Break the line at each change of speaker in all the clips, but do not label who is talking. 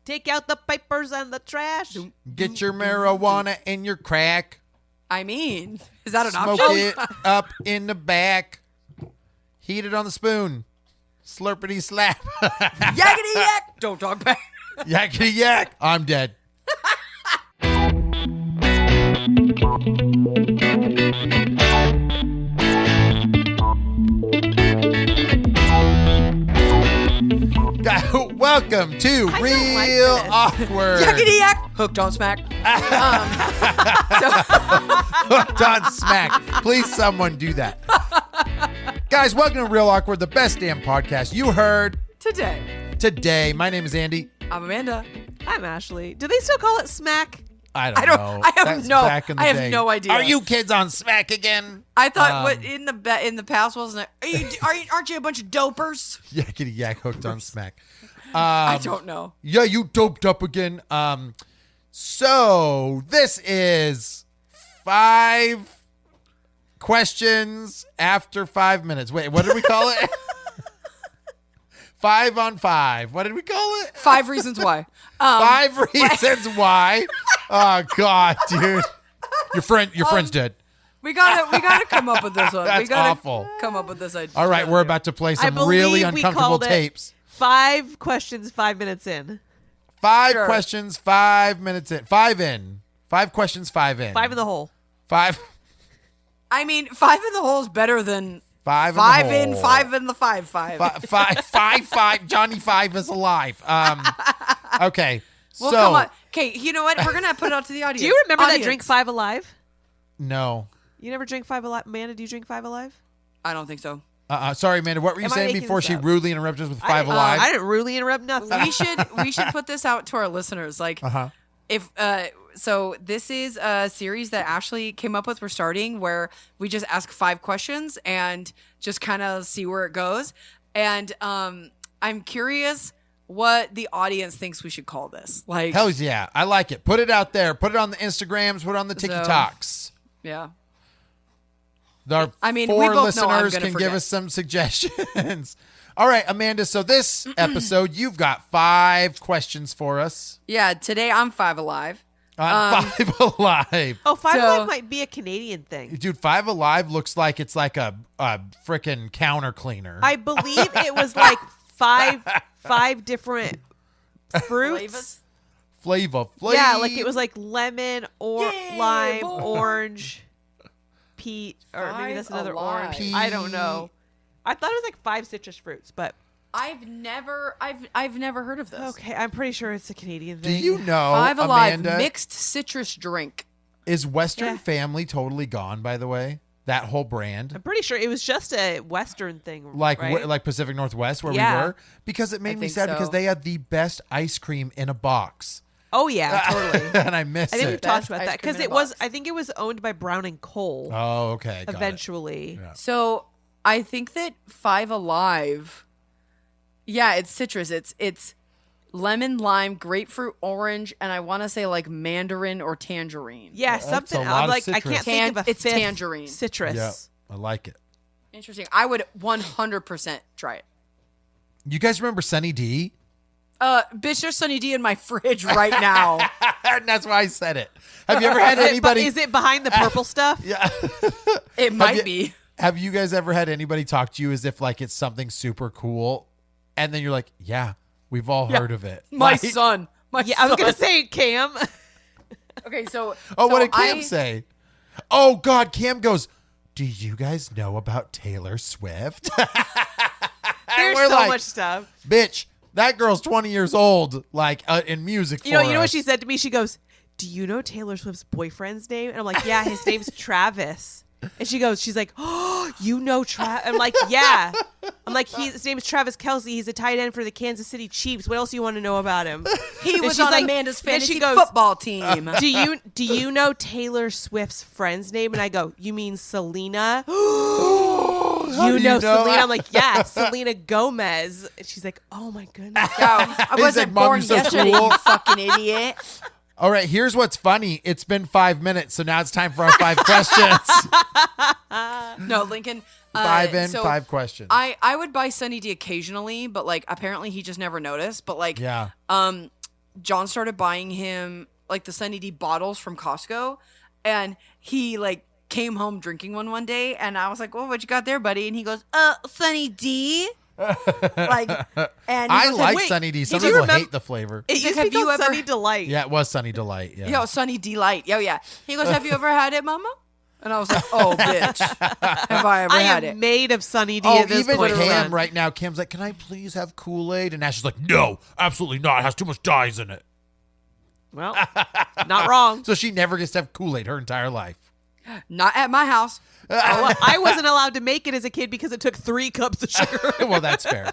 Take out the papers and the trash.
Get your marijuana and your crack.
I mean, is that an
Smoke
option?
it up in the back. Heat it on the spoon. Slurpity slap.
Yakety yak. Don't talk back.
Yakety yak. I'm dead. Welcome to Real Awkward.
Yakety yak. Hooked on smack.
Hooked on smack. Please, someone do that. Guys, welcome to Real Awkward, the best damn podcast you heard today. My name is Andy.
I'm Amanda.
I'm Ashlee. Do they still call it smack?
I don't know.
I have
That's
no.
back in the
I have
day.
no idea.
Are you kids on smack again?
I thought what in the past wasn't it? Aren't you a bunch of dopers?
Yakety yak, hooked on smack.
I don't know.
Yeah, you doped up again. So this is 5 questions after 5 minutes. Wait, what did we call it? 5 on 5. What did we call it?
5 reasons why.
5 reasons why. Oh God, dude, your friend's dead.
We gotta come up with this one.
That's
we gotta
awful.
Come up with this idea.
All right, we're about to play some
believe
really
we
uncomfortable
called it
tapes.
5 questions, 5 minutes in.
5
Sure.
questions, 5 minutes in. 5 in. 5 questions, 5 in.
5 in the hole.
5.
I mean, 5 in the hole is better than
5
in,
the hole.
5 in the 5.
Five. Johnny 5 is alive. Okay.
Well,
so
come on. Okay, you know what? We're gonna put it out to the audience.
Do you remember that
Audience.
drink 5 Alive?
no.
You never drink 5 Alive? Amanda, do you drink 5 Alive?
I don't think so.
Sorry, Amanda. What were you
Am I
saying
making
before
this
she
up?
rudely interrupted us with 5 alive?
I didn't really interrupt nothing.
We should put this out to our listeners. Like, if so, this is a series that Ashlee came up with. We're starting where we just ask 5 questions and just kind of see where it goes. And I'm curious what the audience thinks we should call this. Like,
Hell yeah, I like it. Put it out there. Put it on the Instagrams. Put it on the TikToks.
yeah.
Our
I mean, we
4
both know I'm
listeners
gonna
can
forget.
give us some suggestions. All right, Amanda. So this episode, you've got 5 questions for us.
Yeah, today I'm 5 Alive.
On 5 Alive.
Oh, 5
So-
Alive might be a Canadian thing.
Dude, 5 Alive looks like it's like a freaking counter cleaner.
I believe it was like 5 different fruits.
Flavors?
Flavor.
Yeah, like it was like lemon or
Yeah,
lime,
boy.
orange, peach, or maybe that's
5
another
Alive.
orange. I don't know. I thought it was like 5 citrus fruits, but
I've never heard of this.
okay, I'm pretty sure it's a Canadian
Do
thing.
you know,
5 Alive
Amanda,
mixed citrus drink.
is Western
Yeah.
Family totally gone, by the way? That whole brand?
I'm pretty sure it was just a Western thing,
Like
right?
like Pacific Northwest where
Yeah.
we were? Because it made
I
me
think
sad
so.
because they had the best ice cream in a box.
Oh yeah, totally.
And I miss
I think we've
it.
talked
Best
about
ice
that
cream
because
in a
it was.
box.
I think it was owned by Brown and Cole
Oh, okay. Got it.
eventually.
Yeah.
So I think that 5 Alive, yeah, it's citrus. It's lemon, lime, grapefruit, orange, and I want to say like mandarin or tangerine.
Yeah,
That's
something.
a lot
I'm
of
like, I
citrus.
can't think of a
It's
fifth
tangerine.
citrus.
Yeah, I like it.
Interesting. I would 100% try it.
You guys remember Sunny D?
Bitch, there's Sunny D in my fridge right now.
And that's why I said it. Have you ever had anybody?
Is it behind the purple stuff?
Yeah.
It might
you-
be.
Have you guys ever had anybody talk to you as if like it's something super cool, and then you're like, "Yeah, we've all heard of it."
My
Like-
son.
Yeah, I was gonna say Cam.
Okay, so
Oh, what
so
did Cam say? Oh God, Cam goes, "Do you guys know about Taylor Swift?"
There's
we're
so
like,
much stuff.
Bitch, that girl's 20 years old, like in music.
You know
for
what
us.
she said to me? She goes, "Do you know Taylor Swift's boyfriend's name?" And I'm like, "Yeah, his name's Travis." And she's like, "Oh, you know Travis?" I'm like, "Yeah." I'm like, his name's Travis Kelce. He's a tight end for the Kansas City Chiefs. What else do you want to know about him?
He was
she's
on
like-
Amanda's
then she
fantasy
goes,
football team.
Do you know Taylor Swift's friend's name? And I go, "You mean Selena?"
How
You
do
know Selena? I'm like, "Yeah, Selena Gomez." And she's like, "Oh my goodness."
Yo, I
He's
wasn't
like, "Mom,
born
you're so
yesterday,
cool."
you fucking idiot.
All right, here's what's funny. It's been 5 minutes, so now it's time for our 5 questions.
No, Lincoln.
5 questions.
I would buy Sunny D occasionally, but like apparently he just never noticed. But like,
Yeah.
John started buying him like the Sunny D bottles from Costco, and he like came home drinking one day, and I was like, "Oh, what you got there, buddy?" And he goes, Sunny D." Like, and he
I
goes,
like
"Wait,
Sunny D. Some
did you
people hate the flavor.
It used to
have
be
you
called
ever-
Sunny Delight.
Yeah, it was Sunny Delight. Yeah.
Yo, Sunny Delight. Yo, yeah. He goes, "Have you ever had it, Mama?" And I was like, "Oh, bitch, have I ever
I
had
am
it?"
made of Sunny D
Oh,
at this
even
point.
Cam
son.
right now. Cam's like, "Can I please have Kool-Aid?" And Ash is like, "No, absolutely not. It has too much dyes in it."
Well, not wrong.
So she never gets to have Kool-Aid her entire life.
Not at my house.
Well, I wasn't allowed to make it as a kid because it took 3 cups of sugar.
Well, that's fair.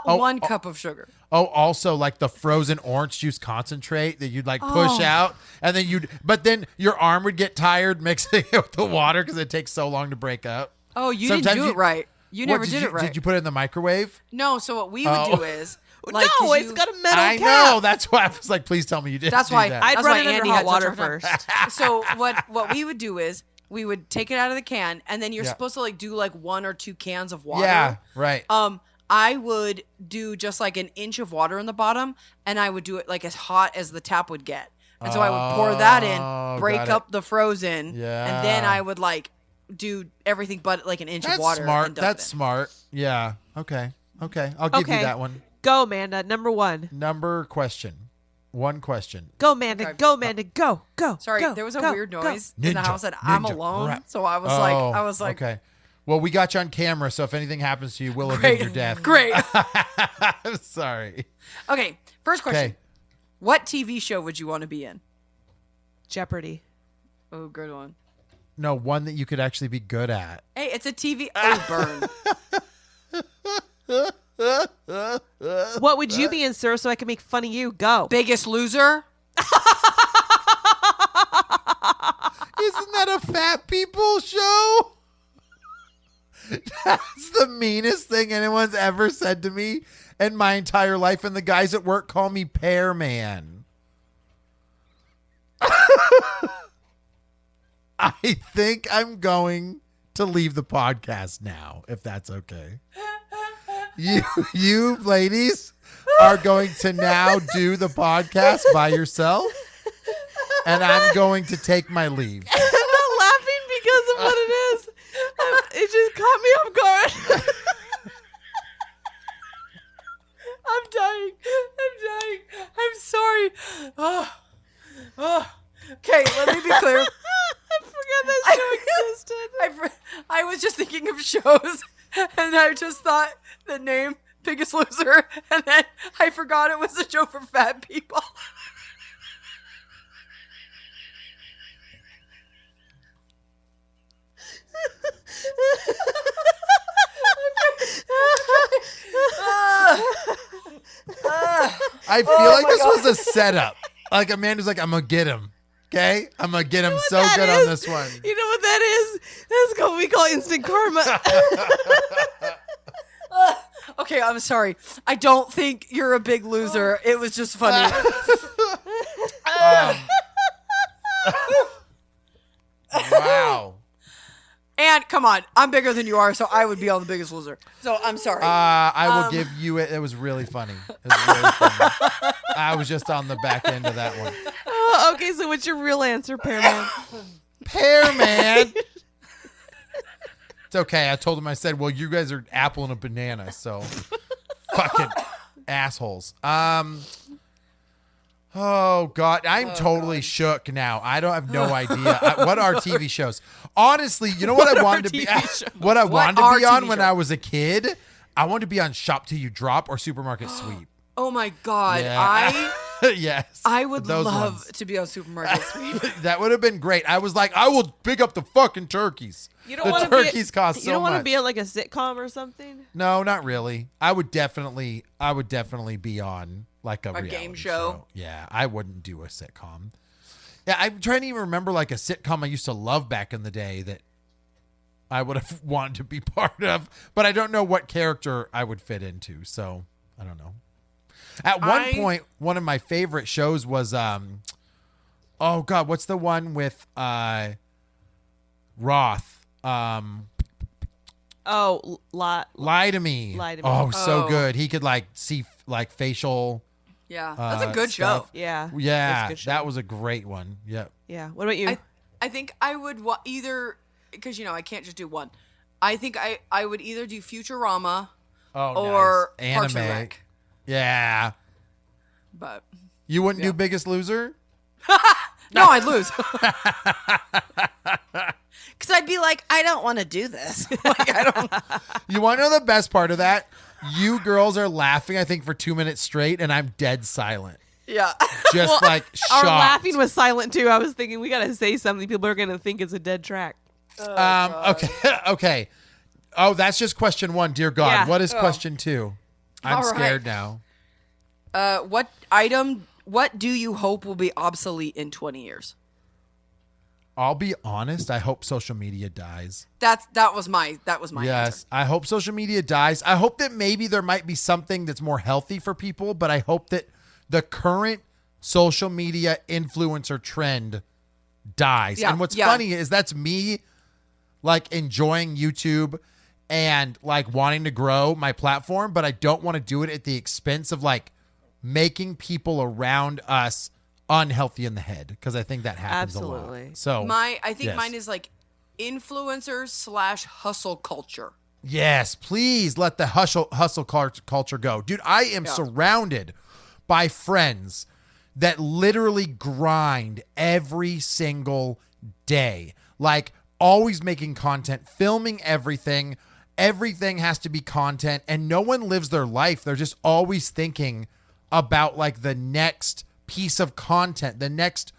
1 cup of sugar.
Oh, also like the frozen orange juice concentrate that you'd like push out, and then but then your arm would get tired mixing it with the water because it takes so long to break up.
Oh, you
Sometimes
didn't do it right. You never did it right.
Did you put it in the microwave?
No, so what we would do is like,
no,
'cause
it's got a metal
I
cap.
know. That's why I was like, please tell me you didn't.
That's
do
why
that.
I'd
That's
run
why
it under
Andy
hot
had
water
such a hard
first.
So what we would do is we would take it out of the can, and then you're
Yeah.
supposed to like do like 1 or 2 cans of water.
Yeah, right.
I would do just like an inch of water in the bottom, and I would do it like as hot as the tap would get. And so I would pour that in, break
got
up the frozen,
Yeah.
and then I would like do everything but like an inch
That's
of water.
smart.
And dump
That's
it in.
smart. Yeah. Okay. I'll give you
Okay.
that one.
Go, Amanda. Number 1.
One question.
Go, Amanda.
Okay.
Go, Amanda. Go.
Sorry,
go,
there was a
go,
weird
go.
noise in the
Ninja,
house that I'm
ninja,
alone.
rat.
So I was like,
okay. Well, we got you on camera, so if anything happens to you, we'll avenge
great,
your death.
great.
I'm sorry.
Okay, first question.
Okay.
What TV show would you want to be in?
Jeopardy.
Oh, good one.
No, one that you could actually be good at.
Hey, it's a TV. Oh, burn.
What would you be in, sir, so I can make fun of you? Go.
Biggest Loser.
Isn't that a fat people show? That's the meanest thing anyone's ever said to me in my entire life, and the guys at work call me Pear Man. I think I'm going to leave the podcast now, if that's okay. You ladies are going to now do the podcast by yourself, and I'm going to take my leave.
I'm not laughing because of what it is. It just caught me off guard.
I'm dying. I'm sorry. Okay, let me be clear.
I forgot that show existed.
I was just thinking of shows, and I just thought the name Biggest Loser, and then I forgot it was a show for fat people.
I feel like this was a setup. Like Amanda's like, I'm gonna get him. Okay? I'm gonna get him so
that
good
is?
on this one.
You know what that is? That's what we call instant karma.
Okay, I'm sorry. I don't think you're a big loser. It was just funny.
Wow.
And come on, I'm bigger than you are, so I would be on The Biggest Loser. So I'm sorry.
I will give you it. It was really funny. It was really funny. I was just on the back end of that one.
Okay, so what's your real answer, Pearman?
Pear Man. It's okay. I told him, I said, well, you guys are apple and a banana, so fucking assholes. Oh God, I'm totally shook now. I don't have no idea. What are TV shows? Honestly, you know what I wanted to be? What I wanted to be on when I was a kid? I wanted to be on Shop Till You Drop or Supermarket Sweep.
Oh my God.
Yeah. Yes.
I would
those
love
ones.
to be on Supermarket Sweep.
That would have been great. I was like, I will pick up the fucking turkeys.
You don't
The
want
turkeys cost so
You don't want to
much.
be on like a sitcom or something?
No, not really. I would definitely be on like a reality
game show.
Yeah, I wouldn't do a sitcom. Yeah, I'm trying to even remember like a sitcom I used to love back in the day that I would have wanted to be part of, but I don't know what character I would fit into, so I don't know. At one point, one of my favorite shows was oh God, what's the one with Roth?
Oh,
Lie to Me.
Lie to Me.
Oh, so
Oh.
good. He could like see like facial
Yeah, that's a good
stuff.
show.
Yeah.
Yeah,
It's a good show.
that was a great one. Yep.
Yeah. What about you?
I think I would either, because I can't just do one. I think I would either do Futurama or
nice.
Parks and
Anime.
Rec.
Yeah.
But
You wouldn't do Biggest Loser?
no, I'd lose.
Because I'd be like, I don't want to do this. Like, I don't.
You want to know the best part of that? You girls are laughing, I think, for 2 minutes straight, and I'm dead silent.
Yeah.
Just
Our
shocked.
laughing was silent too. I was thinking we gotta say something. People are gonna think it's a dead track.
Okay. Okay. Oh, that's just question 1. Dear God.
Yeah.
What is question 2? I'm
All right.
scared now.
What do you hope will be obsolete in 20 years?
I'll be honest. I hope social media dies.
That was my answer.
Yes. I hope social media dies. I hope that maybe there might be something that's more healthy for people, but I hope that the current social media influencer trend dies.
Yeah,
And what's
yeah.
funny is that's me enjoying YouTube and wanting to grow my platform, but I don't want to do it at the expense of making people around us unhealthy in the head, because I think that happens a
Absolutely.
lot. So
I think
yes.
mine is influencers / hustle culture.
Yes, please let the hustle culture go. Dude, I am surrounded by friends that literally grind every single day. Always making content, filming everything. Everything has to be content, and no one lives their life. They're just always thinking about the next piece of content, the next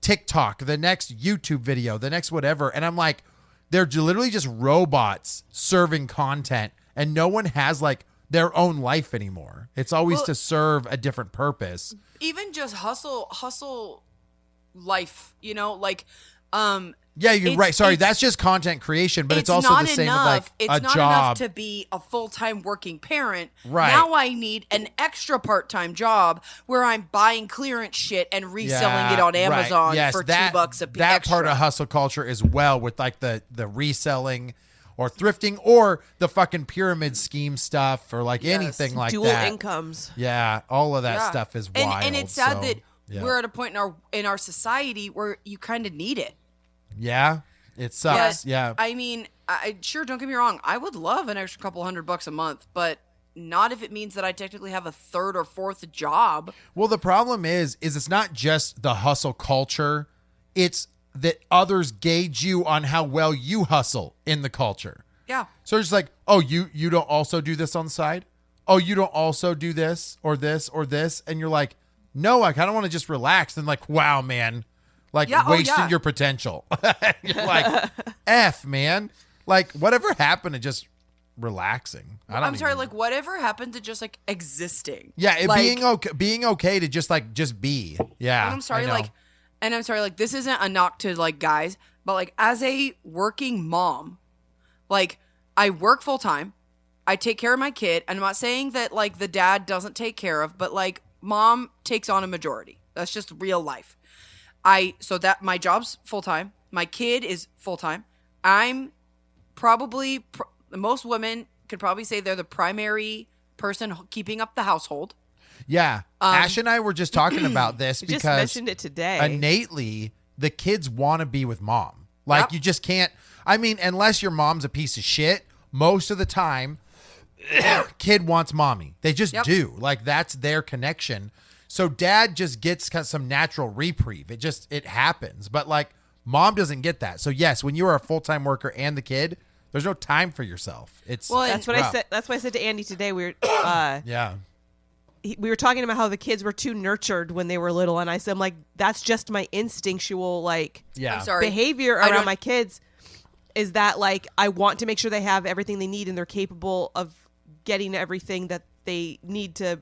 TikTok, the next YouTube video, the next whatever. And I'm like, they're literally just robots serving content, and no one has their own life anymore. It's always to serve a different purpose.
Even just hustle life,
Yeah, you're
It's-
right. Sorry,
it's-
that's just content creation, but it's also
not
the same
enough.
with
It's
a
not
job.
enough to be a full-time working parent.
Right.
Now I need an extra part-time job where I'm buying clearance shit and reselling it on
right.
Amazon
Yes,
for
that,
$2 a piece.
That part of hustle culture as well, with the reselling or thrifting or the fucking pyramid scheme stuff or anything like
Dual
that.
incomes.
Yeah, all of that
Yeah.
stuff is wild.
And it's sad
so,
that
yeah.
we're at a point in our society where you kind of need it.
Yeah, it sucks.
But,
Yeah.
I mean, I sure, don't get me wrong. I would love an extra couple $100 a month, but not if it means that I technically have a third or fourth job.
Well, the problem is it's not just the hustle culture. It's that others gauge you on how well you hustle in the culture.
Yeah.
So it's like, oh, you don't also do this on the side? Oh, you don't also do this or this or this? And you're like, no, I kind of want to just relax. And wow, man, wasting your potential. You're like, F, man. Whatever happened to just relaxing?
I'm sorry, whatever happened to just existing?
Yeah, being okay to just be. Yeah.
And I'm sorry,
I know.
this isn't a knock to guys, but as a working mom, I work full time, I take care of my kid, and I'm not saying that the dad doesn't take care of, but mom takes on a majority. That's just real life. So that my job's full time, my kid is full time. I'm probably most women could probably say they're the primary person keeping up the household.
Yeah. Ash and I were just talking about this
We
because
just mentioned it today.
innately the kids want to be with mom.
Yep.
You just can't. I mean, unless your mom's a piece of shit, most of the time, kid wants mommy. They just do. That's their connection. So dad just gets some natural reprieve. It happens. But mom doesn't get that. So yes, when you are a full-time worker and the kid, there's no time for yourself. That's
that's what I
rough.
said. That's what I said to Andy today. We were
Yeah.
we were talking about how the kids were too nurtured when they were little, and I said, that's just my instinctual
Yeah.
I'm sorry.
behavior
I
around
don't-
my kids. Is that I want to make sure they have everything they need and they're capable of getting everything that they need to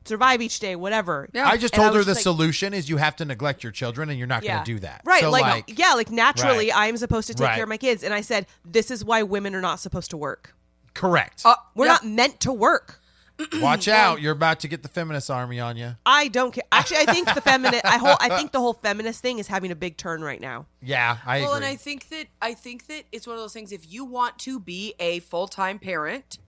survive each day, whatever.
Yeah.
I just
And I
told her
was
the
just
solution is you have to neglect your children, and you're not going to do that.
Right.
So,
naturally,
Right.
I'm supposed to take
Right.
care of my kids. And I said, this is why women are not supposed to work.
correct.
We're not meant to work.
Watch out. You're about to get the feminist army on you.
I don't care. Actually, I think I think the whole feminist thing is having a big turn right now.
Yeah, I agree.
Well, and I think that it's one of those things. If you want to be a full-time parent,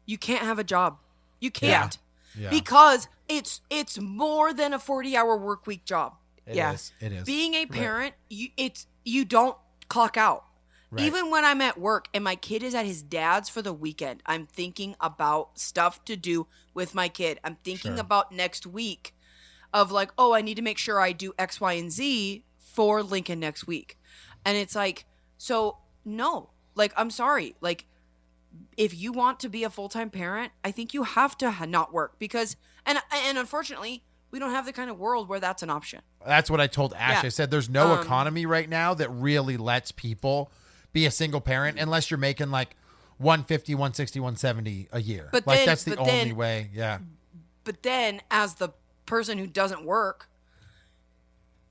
you can't have a job. You can't.
Yeah.
Because it's more than a 40-hour work week job.
It
Yeah.
is. It is.
Being a parent, you don't clock out.
Right.
Even when I'm at work and my kid is at his dad's for the weekend, I'm thinking about stuff to do with my kid. I'm thinking
Sure.
about next week of like, oh, I need to make sure I do X, Y, and Z for Lincoln next week. And it's like, so no, like, I'm sorry. Like, if you want to be a full-time parent, I think you have to not work because, and unfortunately, we don't have the kind of world where that's an option.
That's what I told Ash.
Yeah.
I said there's no economy right now that really lets people be a single parent unless you're making like 150, 160, 170 a year.
But
like
then-
that's the
but then-
only way. Yeah.
But then as the person who doesn't work,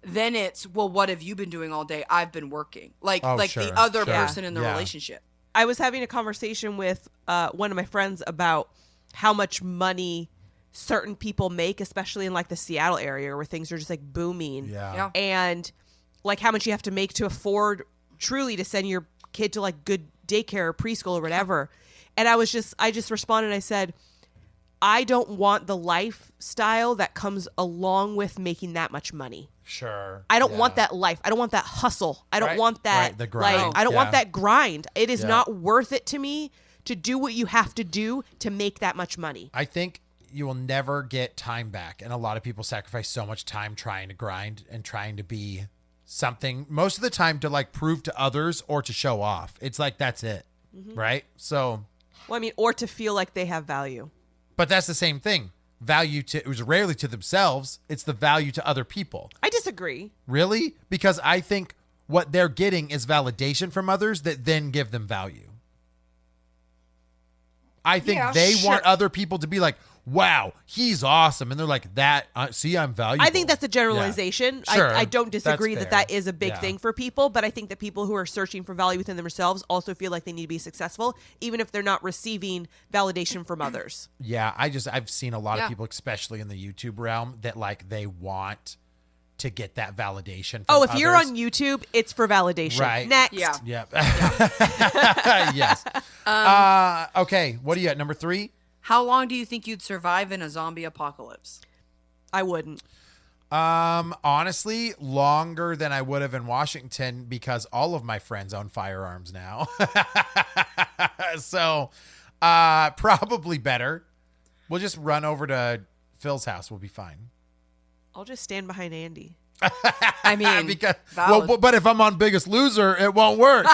then it's, well, what have you been doing all day? I've been working. Like
Oh,
the
sure,
other
sure.
person in the
Yeah.
relationship.
I was having a conversation with one of my friends about how much money certain people make, especially in like the Seattle area where things are just like booming.
Yeah.
And like how much you have to make to afford truly to send your kid to like good daycare or preschool or whatever. And I just responded. I said, I don't want the lifestyle that comes along with making that much money.
Sure.
I don't
Yeah.
want that life. I don't want that hustle. I don't
Right,
want that
right, the grind.
like I don't want
Yeah.
that grind. It is
Yeah.
not worth it to me to do what you have to do to make that much money.
I think you will never get time back. And a lot of people sacrifice so much time trying to grind and trying to be something most of the time to like prove to others or to show off. It's like, that's it.
Mm-hmm.
Right. So,
Well, I mean, or to feel like they have value.
but that's the same thing. Value to, it was rarely to themselves. It's the value to other people.
I disagree.
Really? Because I think what they're getting is validation from others that then give them value. I think
Yeah,
they
sure.
want other people to be like, wow, he's awesome. And they're like, that, see, I'm valuable.
I think that's a generalization.
Yeah. Sure.
I don't disagree
That's
that
fair.
is a big
Yeah.
thing for people, but I think that people who are searching for value within themselves also feel like they need to be successful, even if they're not receiving validation from others.
Yeah, I've seen a lot
Yeah.
of people, especially in the YouTube realm, that like they want to get that validation from
Oh, if you're
others.
on YouTube, it's for validation.
Right.
Next.
Yeah.
Yep. Yes. Okay, what are you at, number 3?
How long do you think you'd survive in a zombie apocalypse?
I wouldn't.
Honestly, longer than I would have in Washington because all of my friends own firearms now. So, probably better. We'll just run over to Phil's house. We'll be fine.
I'll just stand behind Andy.
I mean,
Because,
valid.
well, but if I'm on Biggest Loser, it won't work.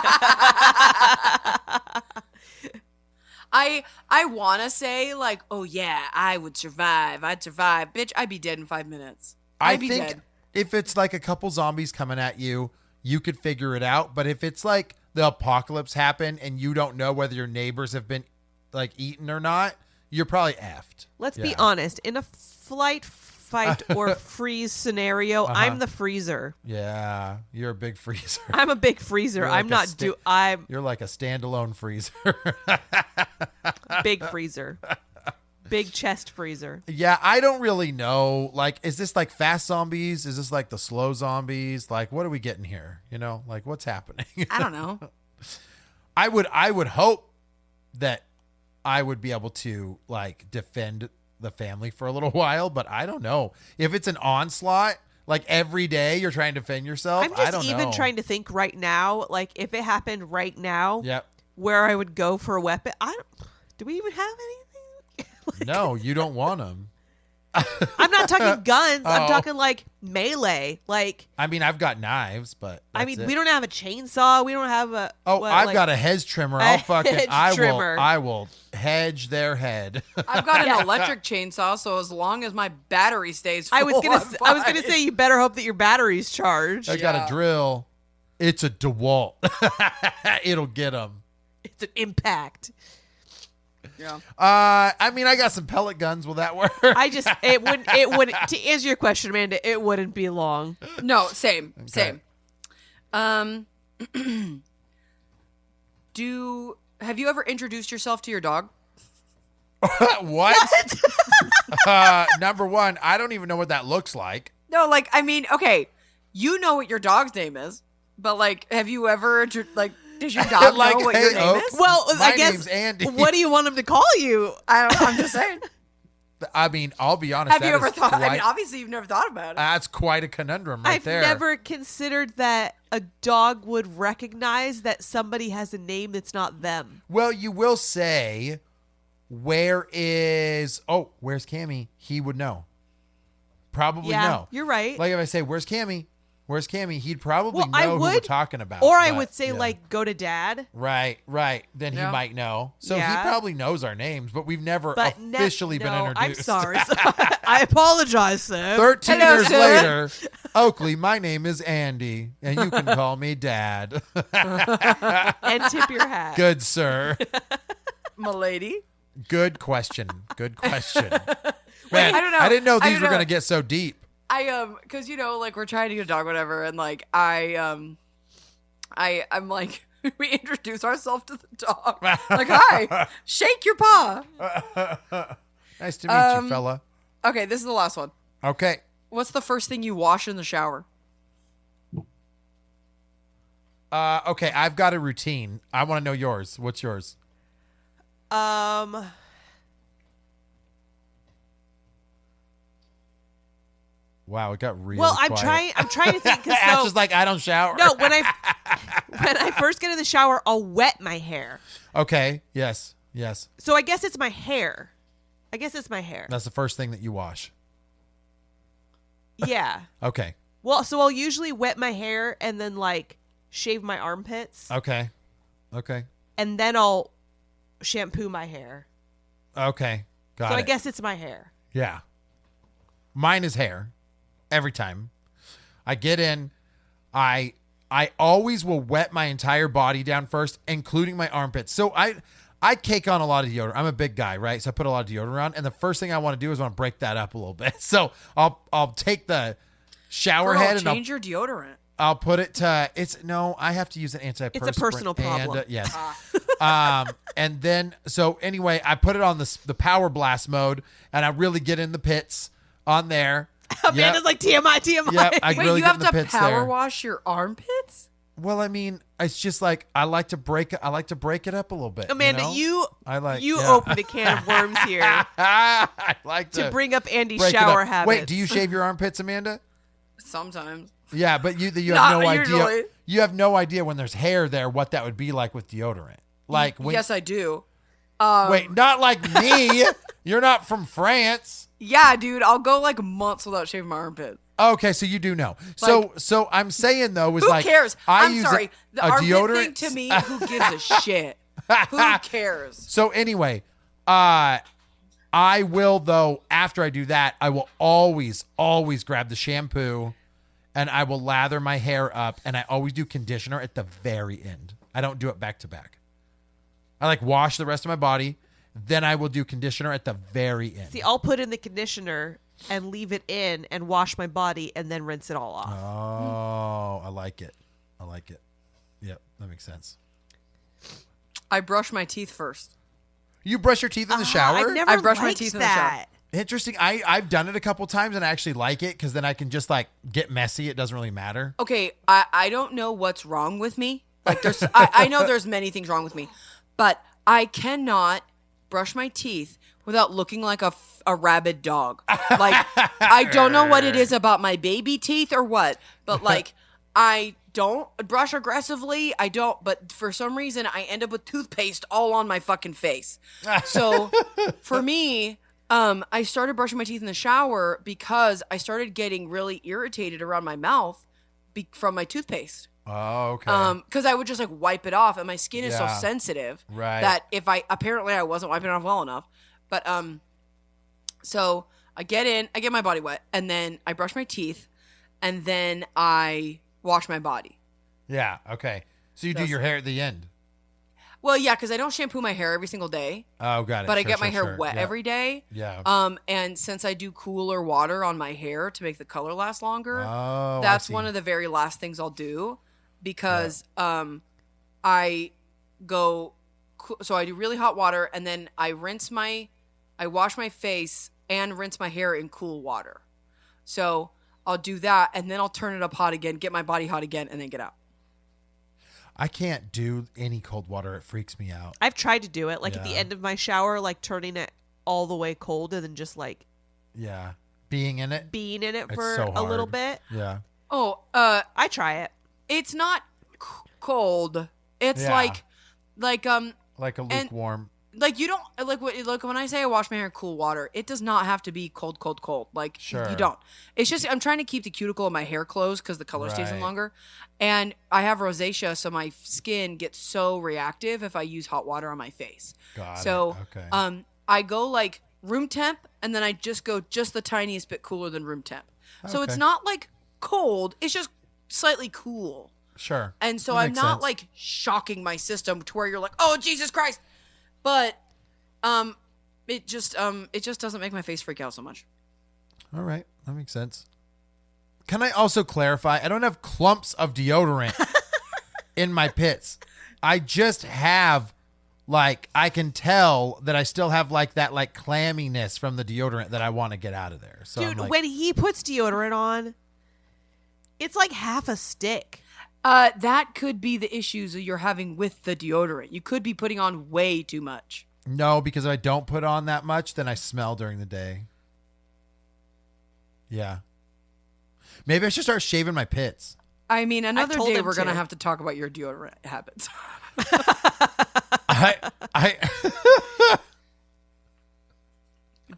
I want to say like, oh yeah, I would survive. I'd survive. Bitch, I'd be dead in 5 minutes.
I
I'd be
think
dead.
if it's like a couple zombies coming at you, you could figure it out. But if it's like the apocalypse happened and you don't know whether your neighbors have been like eaten or not, you're probably effed.
Let's be
Yeah.
honest. In a flight, fight, or freeze scenario, I'm the freezer.
Yeah, you're a big freezer.
I'm a big freezer.
You're like
I'm
a
not I'm
You're like a standalone freezer.
big freezer. Big chest freezer.
Yeah, I don't really know. Like, is this like fast zombies? Is this like the slow zombies? Like, what are we getting here? You know, like what's happening?
I don't know.
I would hope that I would be able to like defend the family for a little while, but I don't know if it's an onslaught. Like every day you're trying to defend yourself.
I'm
I
just
don't
even
know.
trying to think right now, like if it happened right now,
Yep.
where I would go for a weapon. Do we even have anything?
No, you don't want them.
I'm not talking guns. I'm
Oh.
talking like melee. Like,
I mean, I've got knives, but
I
that's
mean,
it.
we don't have a chainsaw. We don't have a.
Oh,
what,
I've
like-
got a hedge trimmer.
a
I'll fucking.
hedge trimmer.
I will hedge their head.
I've got an electric chainsaw, so as long as my battery stays full,
I was
I'm
gonna
fine.
say you better hope that your battery's charged.
I got
Yeah.
a drill. It's a DeWalt. It'll get them.
It's an impact.
Yeah.
I mean, I got some pellet guns. Will that work?
It wouldn't. To answer your question, Amanda, it wouldn't be long.
No, same. Have you ever introduced yourself to your dog?
What? Number one, I don't even know what that looks like.
No, like I mean, okay, you know what your dog's name is, but like, have you ever does your dog
Like,
know what
hey,
your name
Oak.
is?
Well,
My
I guess.
name's Andy.
What do you want him to call you?
I'm just saying.
I mean, I'll be honest.
Have you
that
ever
is
thought? I
quite-
mean, obviously you've never thought about it.
That's quite a conundrum right
I've
there.
never considered that a dog would recognize that somebody has a name that's not them.
Well, you will say, where's Cammy? He would know. Probably
Yeah,
know.
you're right.
Like if I say, where's Cammy? Where's Cammy? He'd probably
Well, I
know who we're
would,
talking about.
Or I
but,
would say,
yeah.
like, go to dad.
Right. Then
Yeah.
he might know. So he
Yeah.
probably knows our names, but we've never
But
officially been
no,
introduced.
I'm sorry. I apologize, sir.
13
Hello,
years
sir.
later, Oakley, my name is Andy, and you can call me Dad.
And tip your hat.
Good, sir.
Milady.
Good question. Man,
I don't know.
I didn't know
I
these
don't
were
know.
going to get so deep.
Because like we're trying to get a dog, whatever, and like I'm like we introduce ourselves to the dog, like hi, shake your paw.
Nice to meet you, fella.
Okay, this is the last one.
Okay.
What's the first thing you wash in the shower?
Okay, I've got a routine. I want to know yours. What's yours? Wow, it got really
Well,
quiet.
I'm trying to think. 'Cause
Ash
so,
is like, I don't shower.
no, when I first get in the shower, I'll wet my hair.
Okay. Yes.
So I guess it's my hair.
That's the first thing that you wash.
Yeah.
Okay.
Well, so I'll usually wet my hair and then like shave my armpits,
Okay.
and then I'll shampoo my hair.
Okay. Got
So
it.
I guess it's my hair.
Yeah. Mine is hair. Every time. I get in, I always will wet my entire body down first, including my armpits. So I cake on a lot of deodorant. I'm a big guy, right? So I put a lot of deodorant on, and the first thing I want to do is want to break that up a little bit. So I'll take the shower
Girl,
head and
change your deodorant.
I'll put it to I have to use an antiperspirant.
It's a personal problem.
And, yes. And then so anyway, I put it on the power blast mode, and I really get in the pits on there.
Amanda's like TMI.
Yep, I
Wait,
really
you
get
have
in the
to
pits
power
there.
wash your armpits?
Well, I mean, it's just like I like to break it up a little bit.
Amanda,
you know?
you
yeah.
opened a can of worms here
I like
to bring up Andy's
break it
shower
up.
habits.
Wait, do you shave your armpits, Amanda?
Sometimes.
Yeah, but you
Not
have no
usually.
idea. You have no idea when there's hair there what that would be like with deodorant. Like when
Yes, I do.
wait, not like me. You're not from France.
Yeah, dude, I'll go like months without shaving my armpit.
Okay, so you do know. So I'm saying though is
Who
like
cares?
I
I'm
use
sorry. The
a
armpit
deodorant
thing to me, who gives a shit? Who cares?
So anyway, I will though after I do that, I will always grab the shampoo and I will lather my hair up, and I always do conditioner at the very end. I don't do it back to back. I like wash the rest of my body, then I will do conditioner at the very end.
See, I'll put in the conditioner and leave it in and wash my body and then rinse it all off.
Oh, I like it. Yep, that makes sense.
I brush my teeth first.
You brush your teeth in the shower?
I've never
I brush my
liked
teeth in the shower.
that.
Interesting. I've done it a couple times and I actually like it because then I can just like get messy. It doesn't really matter.
Okay, I don't know what's wrong with me. Like there's I know there's many things wrong with me, but I cannot brush my teeth without looking like a rabid dog. Like I don't know what it is about my baby teeth or what, but like I don't brush aggressively. I don't, but for some reason I end up with toothpaste all on my fucking face. So for me, I started brushing my teeth in the shower because I started getting really irritated around my mouth from my toothpaste.
Oh, okay.
Because I would just like wipe it off, and my skin is so
Yeah.
sensitive
Right.
that if I wasn't wiping it off well enough. But so I get my body wet, and then I brush my teeth, and then I wash my body.
Yeah. Okay. So you do your hair at the end.
Well, yeah, because I don't shampoo my hair every single day,
Oh, got it.
but I
Sure,
get my
sure,
hair
sure.
wet
Yeah.
every day.
Yeah.
And since I do cooler water on my hair to make the color last longer,
Oh,
that's one of the very last things I'll do because I go so I do really hot water, and then I wash my face and rinse my hair in cool water. So I'll do that, and then I'll turn it up hot again, get my body hot again, and then get out.
I can't do any cold water. It freaks me out.
I've tried to do it, like at the
Yeah.
end of my shower, like turning it all the way cold and then just like
Yeah. Being in it.
being in it
It's
for
so
a little
hard.
bit.
Yeah.
Oh,
I try it.
it's not cold. It's
Yeah.
like
Like a
And-
lukewarm.
you don't like when I say I wash my hair in cool water, it does not have to be cold. Like
Sure.
you don't. It's just I'm trying to keep the cuticle of my hair closed because the color stays in
Right.
longer, and I have rosacea, so my skin gets so reactive if I use hot water on my face.
Got
So
it. Okay.
I go like room temp, and then I just go just the tiniest bit cooler than room temp. So it's
Okay.
not like cold; it's just slightly cool.
Sure.
And so
That
I'm
makes
not
sense.
like shocking my system to where you're like, oh Jesus Christ, but it just doesn't make my face freak out so much.
All right. That makes sense. Can I also clarify? I don't have clumps of deodorant in my pits. I just have I can tell that I still have that clamminess from the deodorant that I want to get out of there. So
Dude,
I'm like,
when he puts deodorant on, it's like half a stick.
That could be the issues that you're having with the deodorant. You could be putting on way too much.
no, because if I don't put on that much, then I smell during the day. Yeah. Maybe I should start shaving my pits.
I mean, another
told
day
him
we're gonna
to.
have to talk about your deodorant habits.
I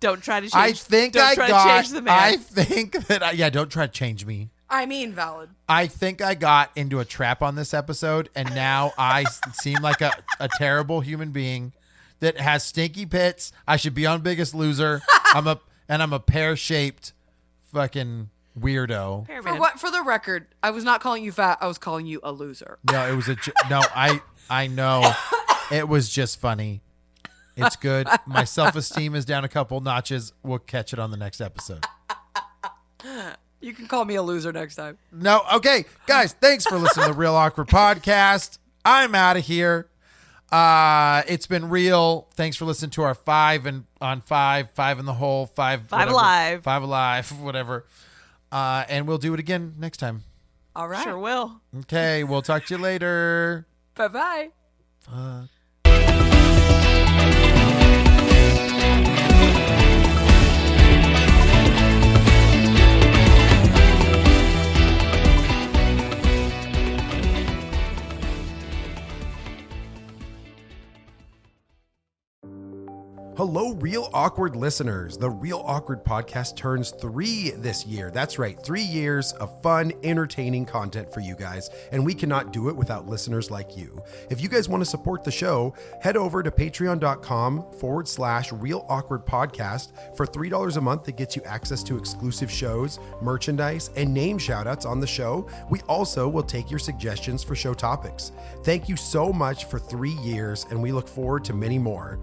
Don't try to change.
I think
don't
I
try
got.
to change the man.
I think that. Yeah, don't try to change me.
I mean, valid.
I think I got into a trap on this episode, and now I seem like a terrible human being that has stinky pits. I should be on Biggest Loser. I'm a pear-shaped fucking weirdo.
Here,
For
man.
what? For the record, I was not calling you fat. I was calling you a loser.
No, it was no. I know. It was just funny. It's good. My self-esteem is down a couple notches. We'll catch it on the next episode.
You can call me a loser next time.
No, okay, guys. Thanks for listening to the Real Awkward Podcast. I'm out of here. It's been real. Thanks for listening to our 5 in the hole, five
alive.
5 alive, whatever. And we'll do it again next time.
All right.
Sure will.
Okay, we'll talk to you later.
Bye-bye.
Hello, Real Awkward listeners. The Real Awkward Podcast turns 3 this year. That's right, 3 years of fun, entertaining content for you guys, and we cannot do it without listeners like you. If you guys want to support the show, head over to patreon.com/Real Awkward Podcast. For $3 a month, that gets you access to exclusive shows, merchandise, and name shoutouts on the show. We also will take your suggestions for show topics. Thank you so much for 3 years, and we look forward to many more.